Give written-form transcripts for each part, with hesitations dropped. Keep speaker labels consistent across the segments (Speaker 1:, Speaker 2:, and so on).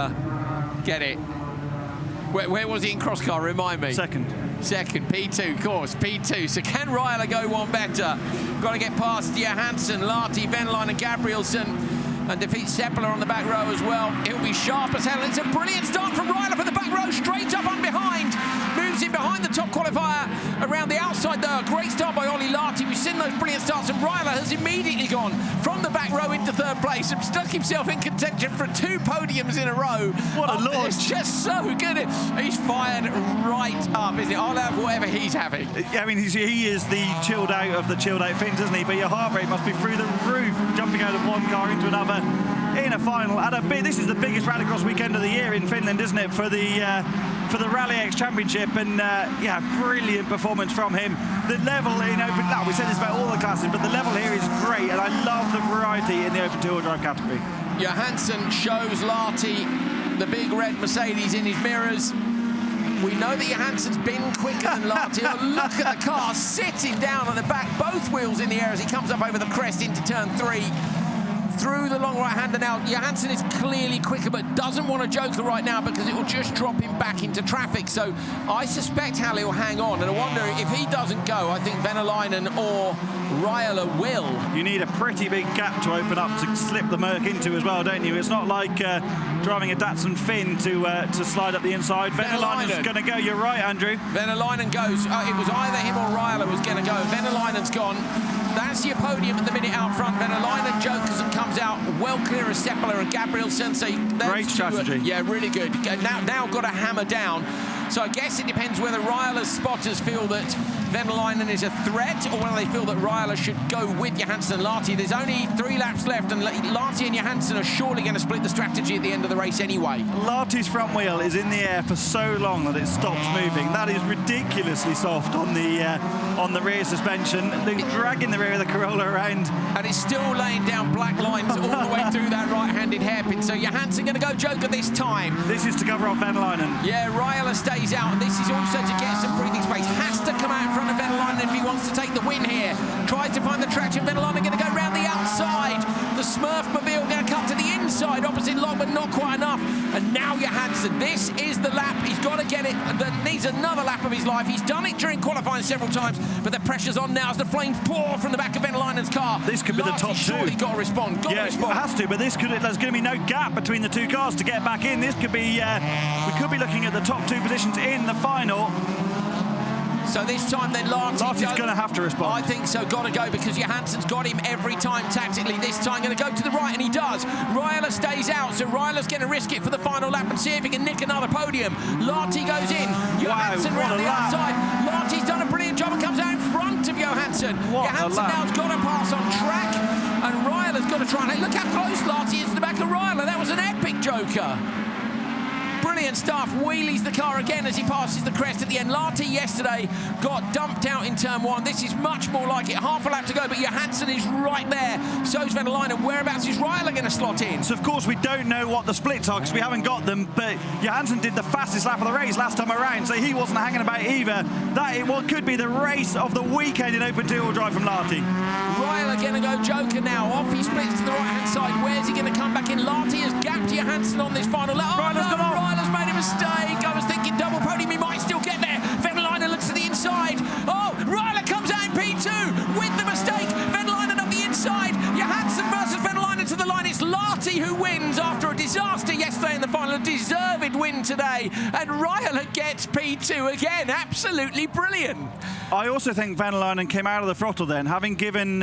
Speaker 1: Ryler get it. Where was he in cross car? Remind me.
Speaker 2: Second,
Speaker 1: P2, of course, P2. So can Ryler go one better? Got to get past Johansson, Lahti, Venline and Gabrielsen and defeat Seppala on the back row as well. He'll be sharp as hell. It's a brilliant start from Ryler for the back row, straight up and behind. Moves in behind the top qualifier around the outside there. Great start by Olli Lahti. We've seen those brilliant starts, and Ryler has immediately gone from the back row into third place and stuck himself in contention for 2 podiums in a row.
Speaker 2: What a launch.
Speaker 1: It's just so good. He's fired right up, isn't it? I'll have whatever he's having.
Speaker 2: I mean, he is the chilled out of the chilled out Finns, isn't he? But your heart rate must be through the roof, jumping out of one car into another in a final. This is the biggest rallycross weekend of the year in Finland, isn't it? For the Rally X Championship, and yeah, brilliant performance from him. The level in open, now we said this about all the classes, but the level here is great, and I love the variety in the open two-wheel drive category.
Speaker 1: Johansson shows Lahti the big red Mercedes in his mirrors. We know that Johansson's been quicker than Lahti. Look at the car sitting down at the back, both wheels in the air as he comes up over the crest into turn 3. Through the long right-hander now. Johansson is clearly quicker, but doesn't want a joker right now because it will just drop him back into traffic. So I suspect Hallie will hang on, and I wonder if he doesn't go, I think Venäläinen or Ryler will.
Speaker 2: You need a pretty big gap to open up to slip the Merc into as well, don't you? It's not like driving a Datsun Finn to slide up the inside. Venäläinen's going to go. You're right, Andrew.
Speaker 1: Venäläinen goes. It was either him or Ryler was going to go. Venäläinen's gone. That's your podium at the minute out front. Venäläinen jokers and comes out well clear of Seppala and Gabrielsen. So
Speaker 2: great strategy.
Speaker 1: Yeah, really good. Now got to hammer down. So I guess it depends whether Ryler's spotters feel that Venäläinen is a threat or whether they feel that Ryler should go with Johansson and Lahti. There's only 3 laps left, and Lahti and Johansson are surely going to split the strategy at the end of the race anyway.
Speaker 2: Lahti's front wheel is in the air for so long that it stops moving. That is ridiculously soft on the rear suspension. They're dragging the rear of the Corolla around.
Speaker 1: And it's still laying down black lines all the way through that right-handed hairpin. So Johansson going to go joker this time.
Speaker 2: This is to cover off Venäläinen.
Speaker 1: Yeah, Ryler stays out, and this is also to get some breathing space. Has to come out in front of Venäläinen if he wants to take the win here. Tries to find the traction. Venäläinen going to go round the outside. The Smurfmobile going to come to the inside, opposite long, but not quite enough. And now Johansson, this is the lap. He's got to get it. Needs another lap of his life. He's done it during qualifying several times, but the pressure's on now as the flames pour from the back of Venäläinen's car.
Speaker 2: This could be the top 2.
Speaker 1: Surely got to respond. Got to respond.
Speaker 2: It has to, but there's going to be no gap between the 2 cars to get back in. This could be, we could be looking at the top 2 positions in the final.
Speaker 1: So this time then
Speaker 2: Lahti's going to have to respond.
Speaker 1: I think so, got to go, because Johansson's got him every time tactically. This time going to go to the right, and he does. Ryler stays out, so Ryler's going to risk it for the final lap and see if he can nick another podium. Lahti goes in. Johansson round the outside. Lahti's done a brilliant job and comes out in front of Johansson. Johansson now's got to pass on track, and Ryler's got to try and... Look how close Lahti is to the back of Ryler. That was an epic joker. Brilliant stuff. Wheelies the car again as he passes the crest at the end. Lahti yesterday got dumped out in turn 1. This is much more like it. Half a lap to go, but Johansson is right there. So's Venäläinen. Whereabouts is Ryler going to slot in?
Speaker 2: So, of course, we don't know what the splits are because we haven't got them, but Johansson did the fastest lap of the race last time around, so he wasn't hanging about either. That is what could be the race of the weekend in open two-wheel drive from Lahti.
Speaker 1: Ryler going to go joker now. Off he splits to the right-hand side. Where's he going to come back in? Lahti has gapped Johansson on this final lap.
Speaker 2: Ryler's gone off.
Speaker 1: Ryler's made a mistake. I was thinking double podium. He might still get there. Venäläinen looks to the inside. Oh, Ryler comes out in P2 with the mistake. Venäläinen up the inside. Johansson versus Venäläinen to the line. It's Lahti who wins after a disaster yesterday in the final. A deserved win today. And Ryler gets P2 again. Absolutely brilliant.
Speaker 2: I also think Venäläinen came out of the throttle then, having given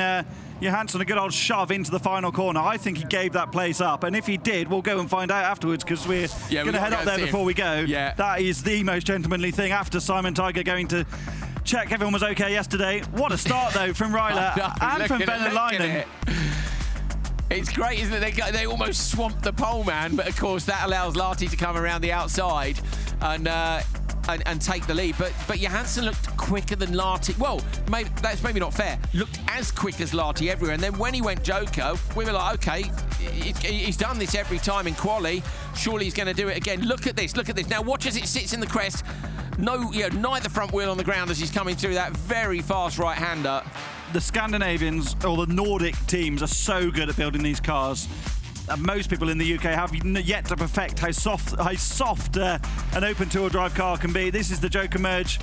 Speaker 2: Johansson a good old shove into the final corner. I think he gave that place up, and if he did, we'll go and find out afterwards, because we're going to head up there before we go.
Speaker 1: Yeah.
Speaker 2: That is the most gentlemanly thing after Simon Tiger going to check everyone was okay yesterday. What a start, though, from Ryler and from Venäläinen.
Speaker 1: It's great, isn't it? They almost swamped the pole man, but of course that allows Lahti to come around the outside and take the lead. But Johansson looked quicker than Lahti. Well, that's maybe not fair. Looked as quick as Lahti everywhere. And then when he went joker, we were like, okay, he's done this every time in quali. Surely he's going to do it again. Look at this. Look at this. Now watch as it sits in the crest. Neither front wheel on the ground as he's coming through that very fast right-hander.
Speaker 2: The Scandinavians, or the Nordic teams, are so good at building these cars. most people in the UK have yet to perfect how soft an open two-wheel drive car can be. This is the Joker merge.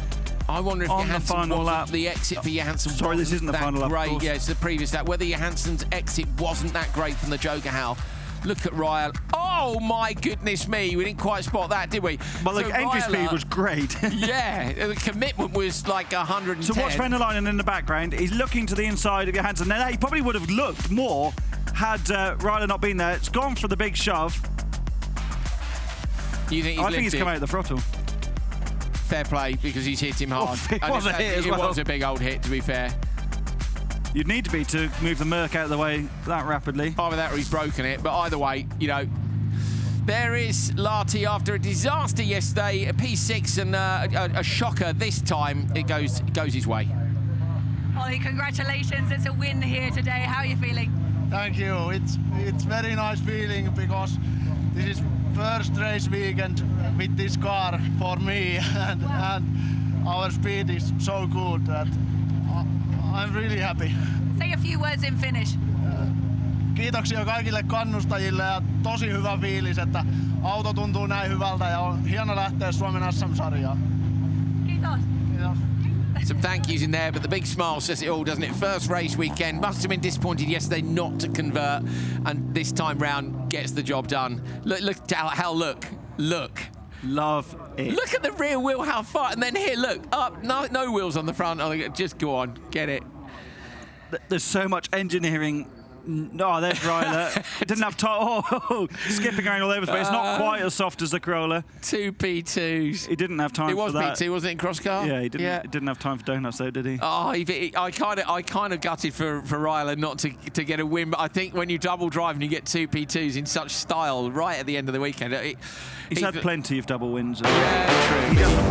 Speaker 1: I wonder if
Speaker 2: on the final lap.
Speaker 1: The exit for Johansson.
Speaker 2: Sorry, this isn't the final lap.
Speaker 1: Great, yeah, it's the previous lap. Whether Johansson's exit wasn't that great from the Joker, Hal. Look at Ryle. Oh my goodness me, we didn't quite spot that, did we?
Speaker 2: Well, the entry speed was great.
Speaker 1: Yeah, the commitment was like 110.
Speaker 2: So watch Venäläinen in the background. He's looking to the inside of Johansson. Now, he probably would have looked more had Ryle not been there. It's gone for the big shove.
Speaker 1: You think
Speaker 2: I think he's come out of the throttle.
Speaker 1: Fair play, because he's hit him hard.
Speaker 2: It was a hit as well.
Speaker 1: It was a big old hit, to be fair.
Speaker 2: You'd need to be to move the Merc out of the way that rapidly.
Speaker 1: Either that or he's broken it, but either way, you know, there is Lahti after a disaster yesterday, a P6 and a shocker this time. It goes his way.
Speaker 3: Ollie, congratulations, it's a win here today. How are you feeling?
Speaker 4: Thank you. It's very nice feeling because this is first race weekend with this car for me, and our speed is so good that I'm really happy.
Speaker 3: Say a few words in Finnish.
Speaker 4: Kiitoksia kaikille kannustajille ja tosi hyvä fiilis, että auto tuntuu näin hyvältä ja on hieno lähteä Suomen SM-sarjaan.
Speaker 3: Kiitos.
Speaker 4: Kiitos.
Speaker 1: Some thank yous in there, but the big smile says it all, doesn't it? First race weekend, must have been disappointed yesterday not to convert, and this time round gets the job done. Look, Hal, look.
Speaker 2: Love it.
Speaker 1: Look at the rear wheel, how far, and then here, look, up, no wheels on the front. Just go on, get it.
Speaker 2: There's so much engineering. Oh, there's Ryler. Didn't have time. Oh, skipping around all over the place. It's not quite as soft as the Corolla.
Speaker 1: 2 P2s.
Speaker 2: He didn't have time for that.
Speaker 1: It was P2, wasn't it, in cross car?
Speaker 2: Yeah, he didn't have time for donuts though, did he?
Speaker 1: Oh, I kind of gutted for Ryler not to get a win, but I think when you double drive and you get 2 P2s in such style right at the end of the weekend,
Speaker 2: he's had plenty of double wins.
Speaker 1: Yeah, true.